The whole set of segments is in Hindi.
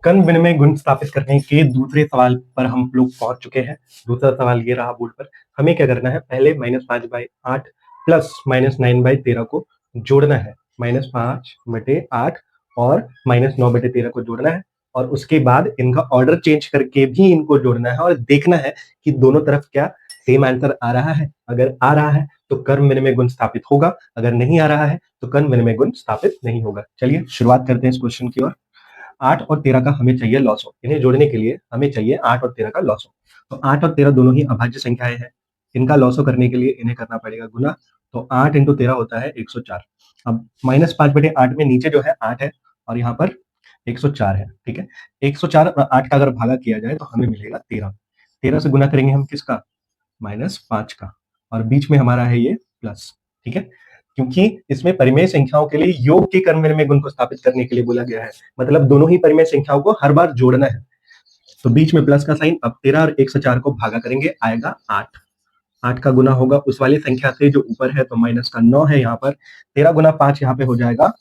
कण विनिमय गुण स्थापित करने के दूसरे सवाल पर हम लोग पहुंच चुके हैं। दूसरा सवाल ये रहा बोर्ड पर। हमें क्या करना है, पहले -5/8 प्लस -9/13 को जोड़ना है। -5/8 और -9/13 को जोड़ना है, और उसके बाद इनका ऑर्डर चेंज करके भी इनको जोड़ना है और देखना है कि दोनों तरफ क्या सेम आंसर आ रहा है। अगर आ रहा है तो कण विनिमय गुण स्थापित होगा, अगर नहीं आ रहा है तो कण विनिमय गुण स्थापित नहीं होगा। चलिए शुरुआत करते हैं इस क्वेश्चन की ओर। 8 और 13 का हमें चाहिए लॉसो। इन्हें जोड़ने के लिए हमें चाहिए 8 और 13 का लॉसो। तो 8 और 13 दोनों ही अभाज्य संख्याएं हैं। इनका लॉसो करने के लिए इन्हें करना पड़ेगा गुना। तो 8 इंटू 13 होता है 104। अब -5/8 में नीचे जो है 8 है और यहाँ पर 104 है। ठीक है, 104 और 8 का अगर भागा किया जाए तो हमें मिलेगा 13। 13 से गुना करेंगे हम किसका, -5 का, और बीच में हमारा है ये प्लस। ठीक है, क्योंकि इसमें परिमेय संख्याओं के लिए योग के कर्म विनिमय गुण को स्थापित करने के लिए बोला गया है, मतलब दोनों ही परिमेय संख्याओं को हर बार जोड़ना है। तो बीच में प्लस का साइन। अब 13 और 104 को भागा करेंगे, आएगा 8। 8 का गुना होगा उस वाली संख्या से जो ऊपर है, तो माइनस का 9 है यहाँ पर। 13 गुना 5 यहाँ पे हो जाएगा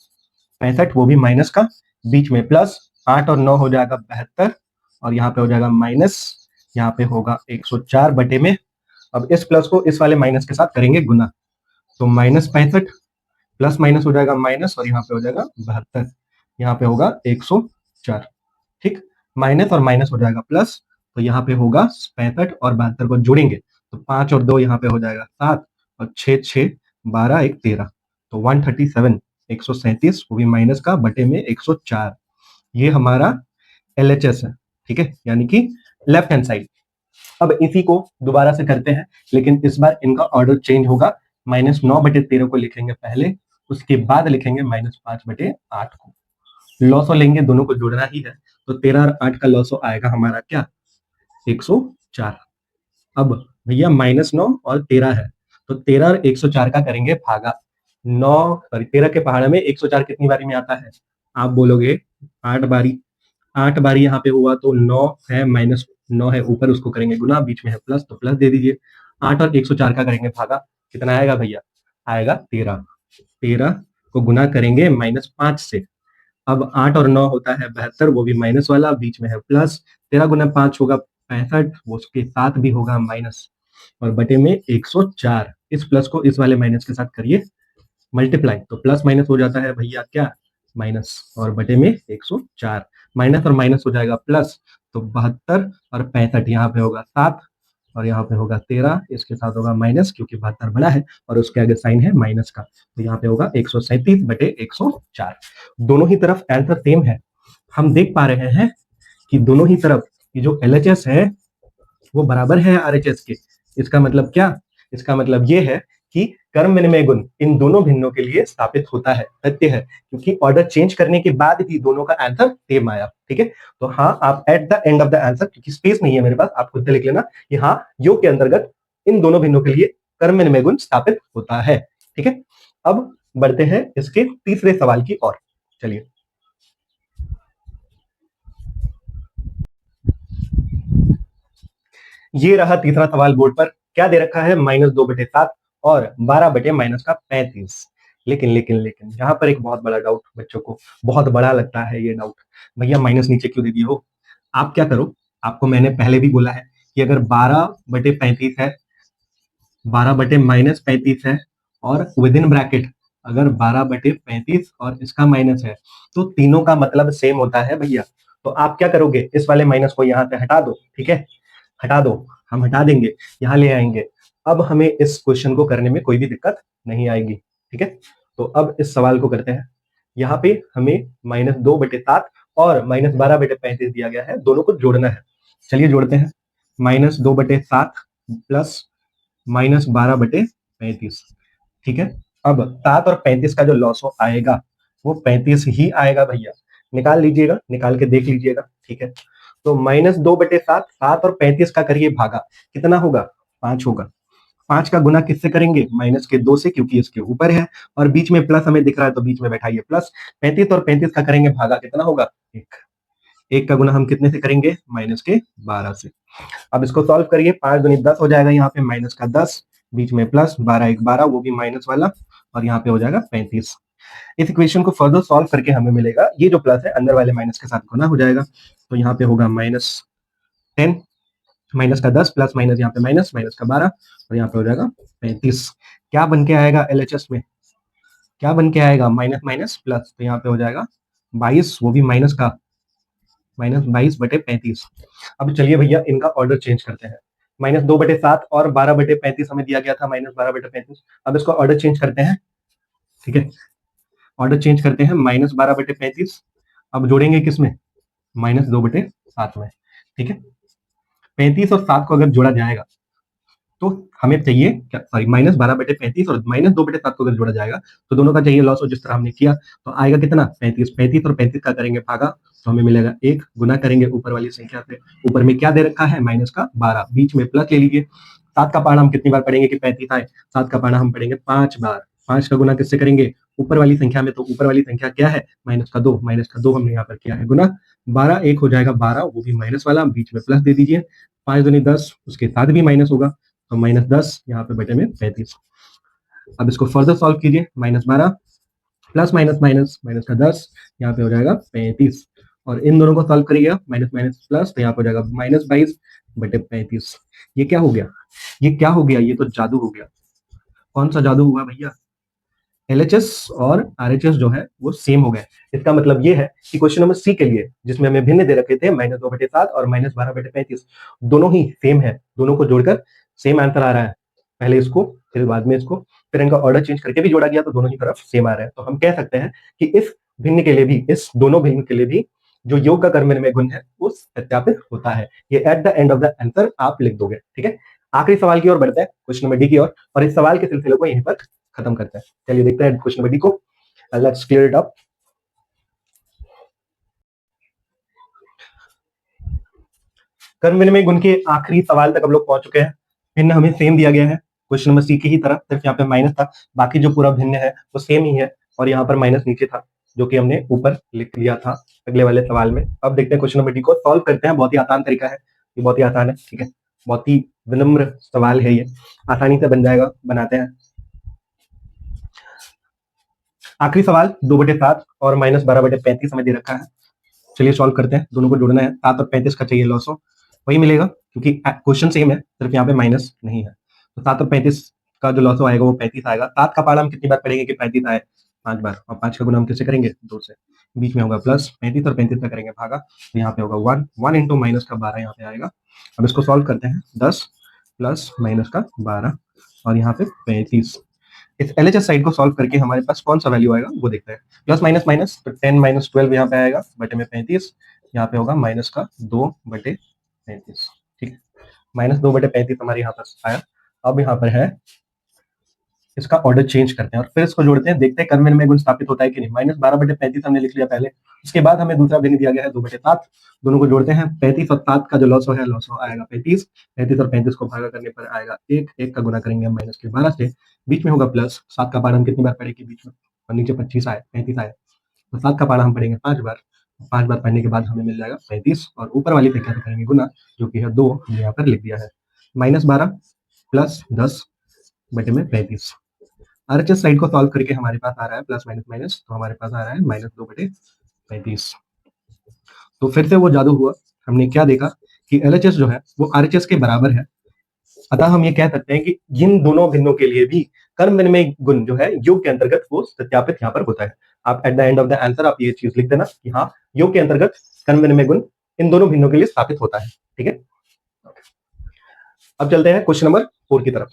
65, वो भी माइनस का। बीच में प्लस, 8 और 9 हो जाएगा 72, और यहाँ पे हो जाएगा माइनस। यहाँ पे होगा 104 बटे में। अब इस प्लस को इस वाले माइनस के साथ करेंगे गुना, तो -65 प्लस माइनस हो जाएगा माइनस, और यहाँ पे हो जाएगा 72, यहाँ पे होगा 104। ठीक, माइनस और माइनस हो जाएगा प्लस, तो यहाँ पे होगा 65 और 72 को जोड़ेंगे तो 5 और 2 यहाँ पे हो जाएगा 7, और 6 6 12 1 13, तो 137 137, वो भी माइनस का बटे में 104। ये हमारा LHS है। ठीक है, यानी कि लेफ्ट हैंड साइड। अब इसी को दोबारा से करते हैं, लेकिन इस बार इनका ऑर्डर चेंज होगा। -9/13 को लिखेंगे पहले, उसके बाद लिखेंगे -5/8 को। लॉसो लेंगे, दोनों को जोड़ना ही है, तो 13 और 8 का लॉसो आएगा हमारा क्या, 104। अब भैया -9 और 13 है, तो 13 और 104 का करेंगे भागा। 9 सॉरी 13 के पहाड़ में 104 कितनी बारी में आता है, आप बोलोगे 8 बारी। 8 बारी यहाँ पे हुआ तो 9 है, -9 है ऊपर, उसको करेंगे गुना, बीच में है प्लस तो प्लस दे दीजिए। 8 और 104 का करेंगे भागा, कितना आएगा भैया, आएगा 13। 13 को गुना करेंगे -5 से। अब 8 और 9 होता है 72, वो भी माइनस वाला, बीच में है प्लस। 13 गुना 5 होगा 65, वो उसके साथ भी होगा माइनस, और बटे में 104। इस प्लस को इस वाले माइनस के साथ करिए मल्टीप्लाई, तो प्लस माइनस हो जाता है भैया क्या, माइनस, और बटे में 104। माइनस और माइनस हो जाएगा प्लस, तो 72 और 65, यहाँ पे होगा 7 और यहाँ पे होगा 13, इसके साथ होगा माइनस क्योंकि 72 बड़ा है और उसके आगे साइन है माइनस का, तो यहाँ पे होगा 137 बटे 104। दोनों ही तरफ आंसर सेम है। हम देख पा रहे हैं कि दोनों ही तरफ ये जो LHS है वो बराबर है RHS के। इसका मतलब क्या, इसका मतलब ये है कि कर्म विनिमय गुण इन दोनों भिन्नों के लिए स्थापित होता है, सत्य है, क्योंकि ऑर्डर चेंज करने के बाद भी दोनों का आंसर सेम आया। ठीक है, तो हाँ, आप at the end of the answer, क्योंकि स्पेस नहीं है मेरे पास, आप खुद से लिख लेना कि हाँ, योग के अंतर्गत इन दोनों भिन्नों के लिए कर्म विनिमय गुण स्थापित होता है। ठीक है, अब बढ़ते हैं इसके तीसरे सवाल की ओर। चलिए, ये रहा तीसरा सवाल बोर्ड पर। क्या दे रखा है, -2/7 और 12 बटे माइनस का 35। लेकिन लेकिन लेकिन यहाँ पर एक बहुत बड़ा डाउट, बच्चों को बहुत बड़ा लगता है ये डाउट, भैया माइनस नीचे क्यों दे दिए हो। आप क्या करो, आपको मैंने पहले भी बोला है कि अगर 12/35 है, 12/-35 है, और विद इन ब्रैकेट अगर 12/35 और इसका माइनस है, तो तीनों का मतलब सेम होता है भैया। तो आप क्या करोगे, इस वाले माइनस को यहाँ से हटा दो। ठीक है, हटा दो, हम हटा देंगे, यहाँ ले आएंगे। अब हमें इस क्वेश्चन को करने में कोई भी दिक्कत नहीं आएगी। ठीक है, तो अब इस सवाल को करते हैं। यहाँ पे हमें -2/7 और -12/35 दिया गया है, दोनों को जोड़ना है। चलिए जोड़ते हैं। -2/7 प्लस -12/35। ठीक है, अब 7 और 35 का जो लॉसो आएगा वो 35 ही आएगा भैया। निकाल लीजिएगा, निकाल के देख लीजिएगा। ठीक है, तो -2/7, 7 और 35 का करिए भागा, कितना होगा, 5 होगा। 5 का गुना किससे करेंगे, -2 से, क्योंकि इसके ऊपर है, और बीच में प्लस हमें दिख रहा है तो बीच में बैठाइए प्लस। 35 और 35 का करेंगे भागा, कितना होगा, 1। 1 का गुना हम कितने से करेंगे, -12 से। अब इसको सॉल्व करिए, 5 दूनी 10 हो जाएगा, यहाँ पे -10, बीच में प्लस, 12 1 12, वो भी माइनस वाला, और यहाँ पे हो जाएगा 35। इस इक्वेशन को फर्दर सॉल्व करके हमें मिलेगा ये जो प्लस है अंदर वाले माइनस के साथ गुना हो जाएगा, तो यहाँ पे होगा -10 माइनस का 10 प्लस माइनस यहाँ पे माइनस माइनस का 12 और यहाँ पे हो जाएगा 35। क्या बन के आएगा एलएचएस में, क्या बन के आएगा माइनस माइनस प्लस, तो यहाँ पे हो जाएगा 22, वो भी माइनस का -22/35। अब चलिए भैया इनका ऑर्डर चेंज करते हैं। -2/7 और 12/35 हमें दिया गया था -12/35। अब इसको ऑर्डर चेंज करते हैं, ठीक है, ऑर्डर चेंज करते हैं -12/35। अब जोड़ेंगे किसमें, -2/7 में, ठीक है। 35 और 7 को अगर जोड़ा जाएगा तो हमें चाहिए क्या, सॉरी -12/35 और -2/7 को अगर जोड़ा जाएगा तो दोनों का चाहिए लॉस, जिस तरह हमने किया तो आएगा कितना 35। 35 और 35 का करेंगे भागा तो हमें मिलेगा 1, गुना करेंगे ऊपर वाली संख्या से, ऊपर में क्या दे रखा है -12, बीच में प्लस ले लीजिए। 7 का पाना हम कितनी बार पढ़ेंगे कि 35 आए, 7 का पाना हम पढ़ेंगे 5 बार। 5 का गुना किससे करेंगे, ऊपर वाली संख्या में, तो ऊपर वाली संख्या क्या है -2 हमने यहाँ पर किया है गुना। 12 1 हो जाएगा 12, वो भी माइनस वाला, बीच में प्लस दे दीजिए। 5 दूनी 10, उसके साथ भी माइनस होगा, तो -10 यहाँ पे बटे में 35। अब इसको फर्दर सॉल्व कीजिए, -12 प्लस माइनस माइनस माइनस का 10, यहाँ पे हो जाएगा 35, और इन दोनों को सॉल्व करिएगा माइनस माइनस प्लस, तो यहाँ पे हो जाएगा -22/35। ये क्या हो गया, ये क्या हो गया, ये तो जादू हो गया। कौन सा जादू हुआ भैया, एलएचएस और आरएचएस जो है वो सेम हो गए। इसका मतलब ये है कि क्वेश्चन नंबर सी के लिए जिसमें हमें भिन्न दे रखे थे -2/7 और -12/35, दोनों ही सेम है, दोनों को जोड़कर सेम आंसर आ रहा है। पहले इसको फिर बाद में इसको, फिर इनका ऑर्डर चेंज करके भी जोड़ा गया तो दोनों ही तरफ सेम आ रहा है। तो हम कह सकते हैं कि इस भिन्न के लिए भी, इस दोनों भिन्न के लिए भी जो योग का कर्म में गुण है वो सत्यापित होता है। ये at the end of the answer आप लिख दोगे, ठीक है। आखिरी सवाल की ओर बढ़ते हैं, क्वेश्चन नंबर डी की ओर, और इस सवाल के सिलसिले को यहीं पर खत्म करते हैं। चलिए देखते हैं क्वेश्चन नंबर डी को, लेट्स क्लियर इट अप। कर्म विनिमय गुण के आखिरी सवाल तक हम लोग पहुंच चुके हैं। भिन्न हमें सेम दिया गया है क्वेश्चन नंबर सी की ही तरह, सिर्फ यहाँ पे माइनस था, बाकी जो पूरा भिन्न है वो सेम ही है, और यहाँ पर माइनस नीचे था जो कि हमने ऊपर लिख लिया था अगले वाले सवाल में। अब देखते हैं क्वेश्चन नंबर डी को, सॉल्व करते हैं। बहुत ही आसान तरीका है, ये बहुत ही आसान है, ठीक है, बहुत ही विनम्र सवाल है, ये आसानी से बन जाएगा, बनाते हैं। आखिरी सवाल 2/7 और -12/35 हमें दे रखा है। चलिए सॉल्व करते हैं, दोनों को जोड़ना है। 7 और 35 का चाहिए लॉस हो, वही मिलेगा क्योंकि क्वेश्चन सेम है, सिर्फ यहाँ पे माइनस नहीं है। तो 7 और 35 का जो लॉस आएगा वो 35 आएगा। 7 का पारा हम कितनी बार पढ़ेंगे कि 35 आए, 5 बार, और 5 का गुना हम किससे करेंगे, 2 से, बीच में होगा प्लस, 35 और 35 का करेंगे भागा, तो यहाँ पे होगा 1 इंटू माइनस का 12 यहाँ पे आएगा। अब इसको सॉल्व करते हैं, 10 प्लस माइनस का 12 और यहाँ पे 35। इस एलएचएस साइड को सॉल्व करके हमारे पास कौन सा वैल्यू आएगा वो देखते हैं। प्लस माइनस माइनस, तो 10 - 12 यहाँ पे आएगा बटे में 35, यहाँ पे होगा माइनस का 2/35, ठीक है, -2/35 हमारे यहाँ पर आया। अब यहाँ पर है, इसका ऑर्डर चेंज करते हैं और फिर इसको जोड़ते हैं, देखते हैं कर्म विनिमय गुण स्थापित होता है कि नहीं। -12/35 हमने लिख लिया पहले, उसके बाद हमें दूसरा भिन्न दिया गया है 2/7, दोनों को जोड़ते हैं। 35 और 7 का जो लॉस है, लॉस आएगा 35, 35 और 35 को भागा करने पर आएगा 1, 1 का गुना करेंगे हम माइनस के 12 से, बीच में होगा प्लस। 7 का पारा हम कितनी बार पढ़ेंगे बीच में, और नीचे 25 आए, 35 आए, तो 7 का पारा हम पढ़ेंगे 5 बार, 5 बार पढ़ने के बाद हमें मिल जाएगा 35, और ऊपर वाली संख्या से करेंगे गुना जो कि है 2, हमने यहाँ पर लिख दिया है। -12 प्लस 10 बटे में 35। आरएचएस साइड को सॉल्व करके हमारे पास आ रहा है प्लस माइनस माइनस, तो हमारे पास आ रहा है -2/35। तो फिर से वो जादू हुआ, हमने क्या देखा कि एलएचएस जो है वो आरएचएस के बराबर है। अतः हम ये कह सकते हैं कि इन दोनों भिन्नों के लिए भी कर्म विनिमय गुण जो है योग के अंतर्गत वो सत्यापित यहाँ पर होता है। आप at the end of the answer आप ये चीज लिख देना कि हाँ, योग के अंतर्गत कर्म विनिमय गुण इन दोनों भिन्नों के लिए स्थापित होता है, ठीक है। अब चलते हैं क्वेश्चन नंबर 4 की तरफ।